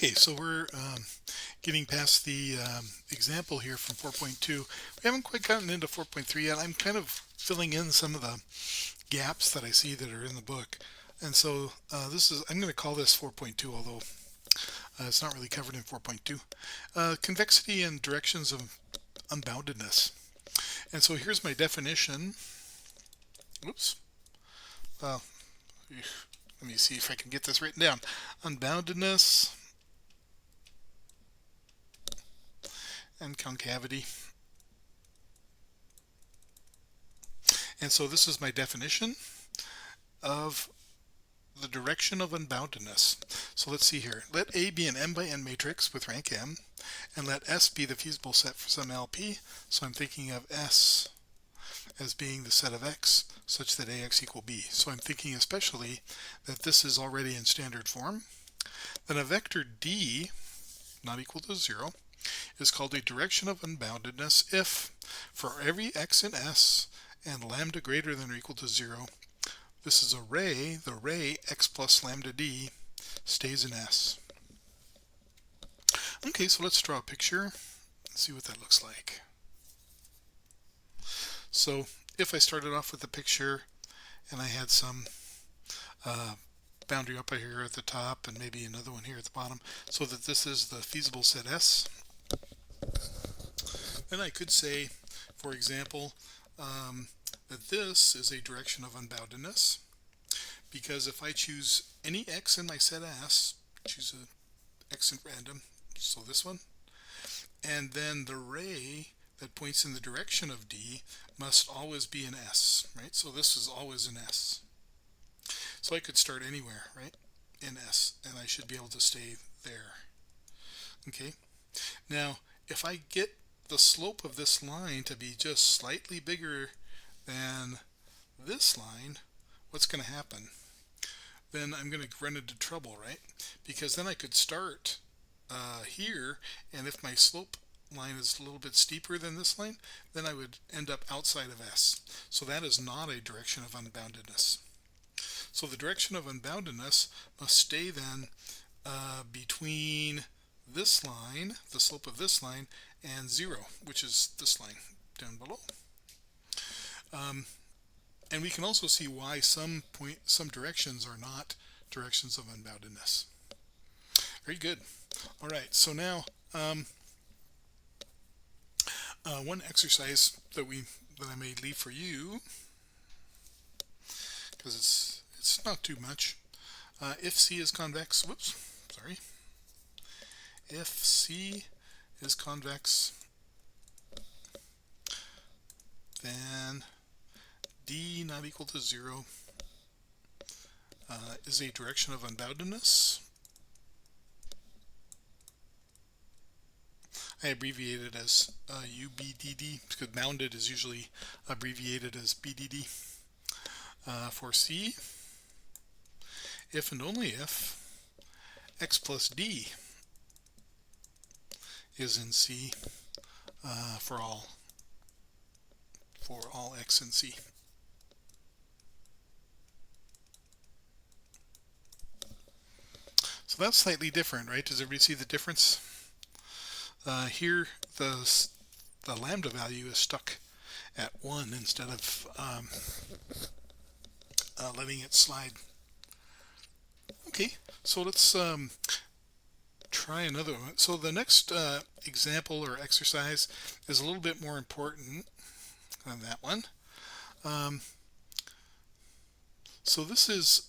Okay, so we're getting past the example here from 4.2. We haven't quite gotten into 4.3 yet. I'm kind of filling in some of the gaps that I see that are in the book. And so I'm going to call this 4.2, although it's not really covered in 4.2. Convexity and directions of unboundedness. And so here's my definition. Oops. Well, let me see if I can get this written down. Unboundedness and concavity. And so this is my definition of the direction of unboundedness. So let's see here. Let A be an m by n matrix with rank m, and let S be the feasible set for some LP. So I'm thinking of S as being the set of X such that AX equal B. So I'm thinking especially that this is already in standard form. Then a vector D not equal to 0 is called a direction of unboundedness if for every X in S and lambda greater than or equal to 0, this is a ray, the ray X plus lambda D stays in S. Okay, so let's draw a picture and see what that looks like. So if I started off with a picture and I had some boundary up here at the top and maybe another one here at the bottom, so that this is the feasible set S, then I could say, for example, that this is a direction of unboundedness, because if I choose any X in my set S, choose a X in random, so this one, and then the ray that points in the direction of D must always be an S, right? So this is always an S. So I could start anywhere, right, in S, and I should be able to stay there. Okay, now if I get the slope of this line to be just slightly bigger than this line, what's going to happen? Then I'm going to run into trouble, right? Because then I could start here, and if my slope line is a little bit steeper than this line, then I would end up outside of S. So that is not a direction of unboundedness. So the direction of unboundedness must stay then between this line, the slope of this line, and 0, which is this line down below. And we can also see why some directions are not directions of unboundedness. Very good. All right, so now one exercise that I may leave for you, because it's not too much. If C is convex, if C is convex, then D not equal to 0 is a direction of unboundedness. I abbreviate it as UBDD because bounded is usually abbreviated as BDD. For C, if and only if X plus D is in C for all X in C. So that's slightly different, right? Does everybody see the difference? Here the lambda value is stuck at 1 instead of letting it slide. Okay, so let's try another one. So the next example or exercise is a little bit more important than that one. So this is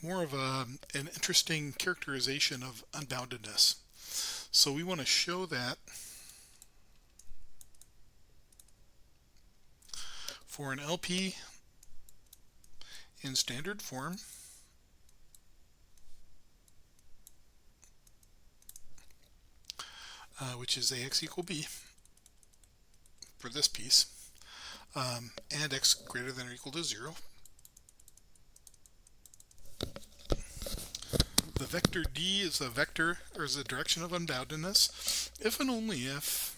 more of an interesting characterization of unboundedness. So we want to show that for an LP in standard form, which is AX equal B for this piece, and X greater than or equal to 0. The vector D is a vector, or is a direction of unboundedness, if and only if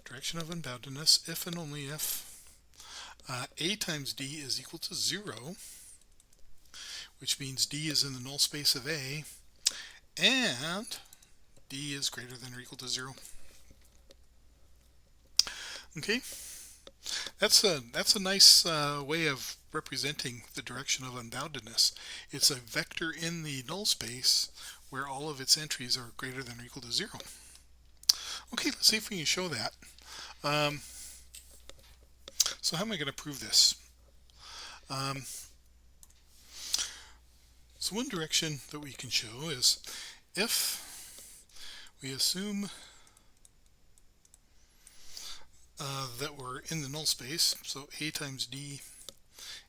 direction of unboundedness, if and only if A times D is equal to 0, which means D is in the null space of A, and D is greater than or equal to 0. Okay, that's a nice way of representing the direction of unboundedness. It's a vector in the null space where all of its entries are greater than or equal to 0. Okay, let's see if we can show that. So how am I going to prove this? So one direction that we can show is if we assume that we're in the null space, so A times D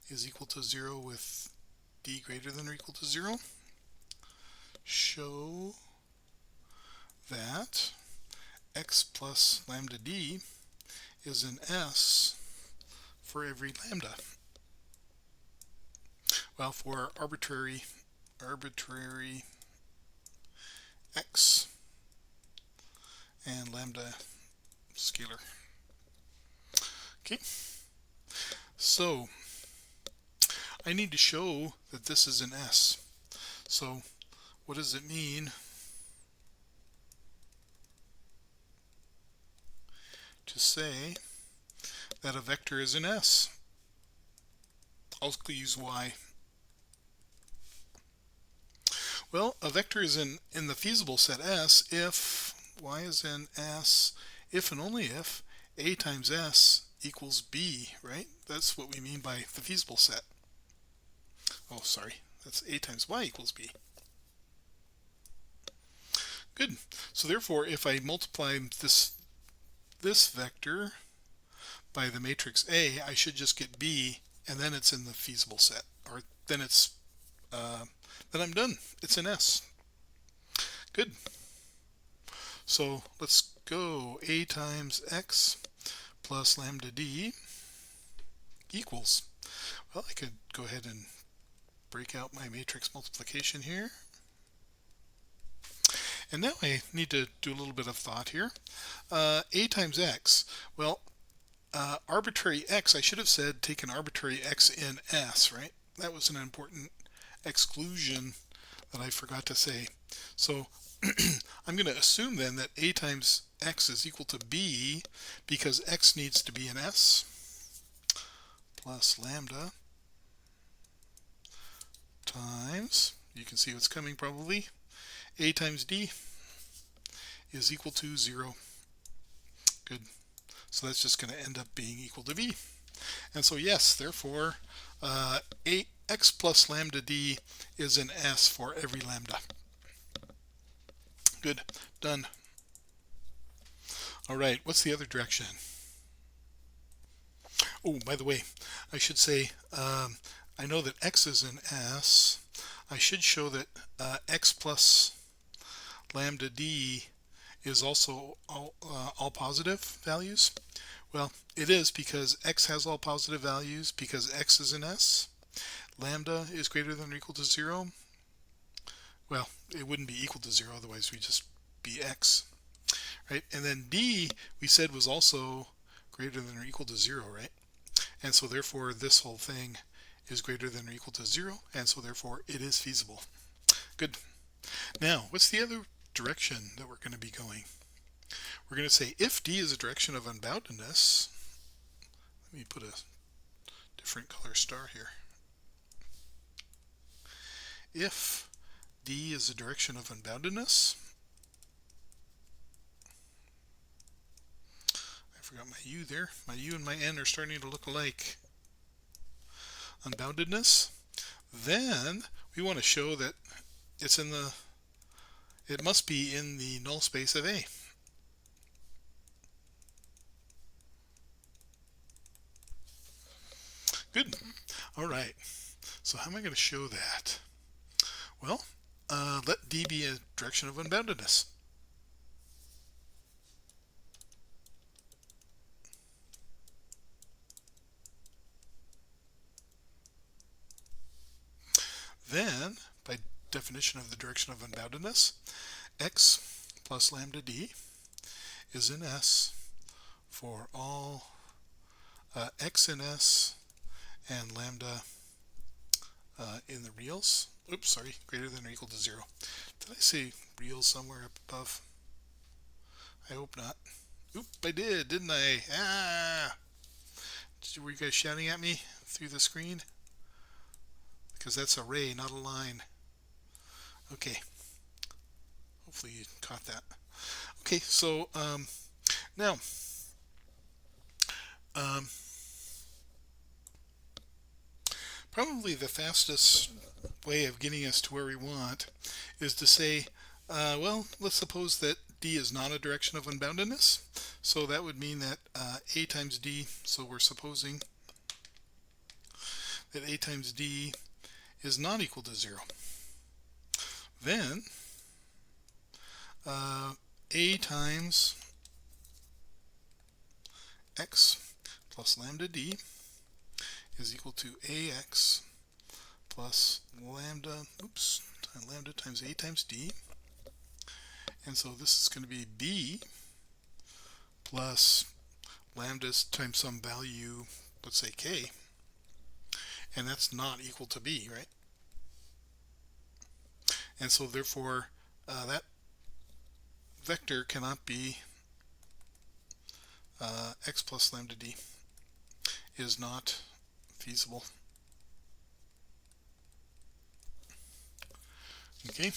is equal to 0 with D greater than or equal to 0, show that x plus lambda D is an S for every lambda. Well, for arbitrary x and lambda scalar. Okay, so I need to show that this is an S. So what does it mean to say that a vector is an S? I'll use Y. Well, a vector is in the feasible set S if Y is in S, if and only if A times S equals B, right? That's what we mean by the feasible set. Oh, sorry, that's A times Y equals B. Good. So therefore, if I multiply this vector by the matrix A, I should just get B, and then it's in the feasible set, or then it's then I'm done. It's an S. Good. So let's go. A times x plus lambda D equals, well, I could go ahead and break out my matrix multiplication here. And now I need to do a little bit of thought here. A times x, well, arbitrary x, I should have said take an arbitrary x in S, right? That was an important exclusion that I forgot to say. So I'm going to assume then that A times x is equal to B because x needs to be an S plus lambda times, you can see what's coming probably, A times D is equal to 0. Good. So that's just going to end up being equal to B. And so yes, therefore, x plus lambda D is an S for every lambda. Good. Done. All right, what's the other direction? Oh, by the way, I should say, I know that x is an S. I should show that x plus lambda D is also all positive values. Well, it is because x has all positive values because x is an S. Lambda is greater than or equal to 0. Well, it wouldn't be equal to 0, otherwise we'd just be x, right? And then D we said was also greater than or equal to 0, right? And so therefore this whole thing is greater than or equal to 0, and so therefore it is feasible. Good. Now, what's the other direction that we're going to be going? We're going to say if D is a direction of unboundedness, let me put a different color star here. If D is a direction of unboundedness, I forgot my U there. My U and my N are starting to look alike. Unboundedness, then we want to show that it's in the, it must be in the null space of A. Good. All right. So how am I going to show that? Well, let D be a direction of unboundedness. Then, by definition of the direction of unboundedness, x plus lambda D is an S for all x in s and lambda in the reals. Oops, sorry, greater than or equal to 0. Did I say reals somewhere up above? I hope not. Oop, I did, didn't I? Ah! Were you guys shouting at me through the screen? Because that's a ray, not a line. Okay. Hopefully you caught that. Okay, so now, probably the fastest way of getting us to where we want is to say, well, let's suppose that D is not a direction of unboundedness. So that would mean that A times D, so we're supposing that A times D is not equal to 0. Then A times x plus lambda D is equal to AX plus lambda times A times D. And so this is going to be B plus lambda times some value, let's say K. And that's not equal to B, right? And so therefore that vector cannot be x plus lambda D is not feasible. Okay.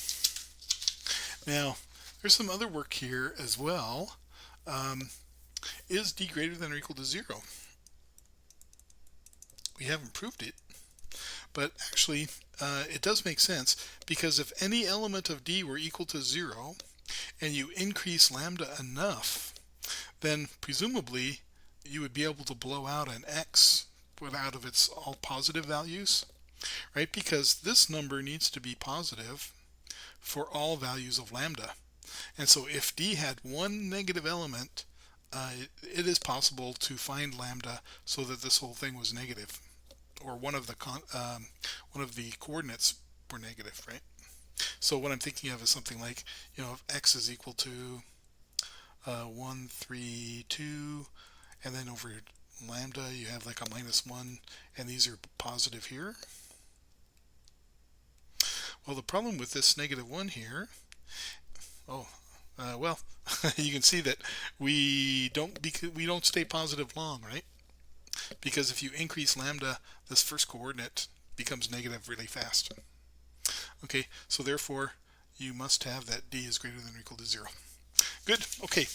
Now, there's some other work here as well. Is D greater than or equal to 0? We haven't proved it, but actually it does make sense, because if any element of D were equal to 0 and you increase lambda enough, then presumably you would be able to blow out an x out of its all positive values, right? Because this number needs to be positive for all values of lambda. And so if D had one negative element, it is possible to find lambda so that this whole thing was negative, or one of the coordinates were negative, right? So what I'm thinking of is something like, if x is equal to 1, 3, 2, and then over lambda you have like a -1, and these are positive here. Well, the problem with this -1 here, well, you can see that we don't stay positive long, right? Because if you increase lambda, this first coordinate becomes negative really fast. Okay, so therefore you must have that D is greater than or equal to 0. Good. Okay,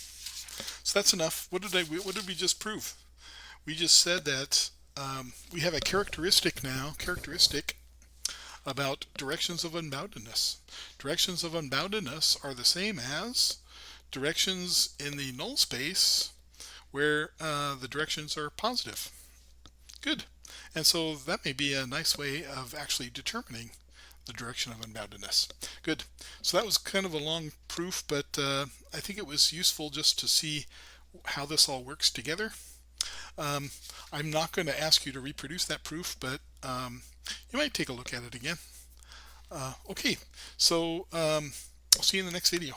so that's enough. What did we just prove? We just said that we have a characteristic about directions of unboundedness. Directions of unboundedness are the same as directions in the null space where the directions are positive. Good. And so that may be a nice way of actually determining the direction of unboundedness. Good. So that was kind of a long proof, but I think it was useful just to see how this all works together. I'm not going to ask you to reproduce that proof, but you might take a look at it again. Okay, so I'll see you in the next video.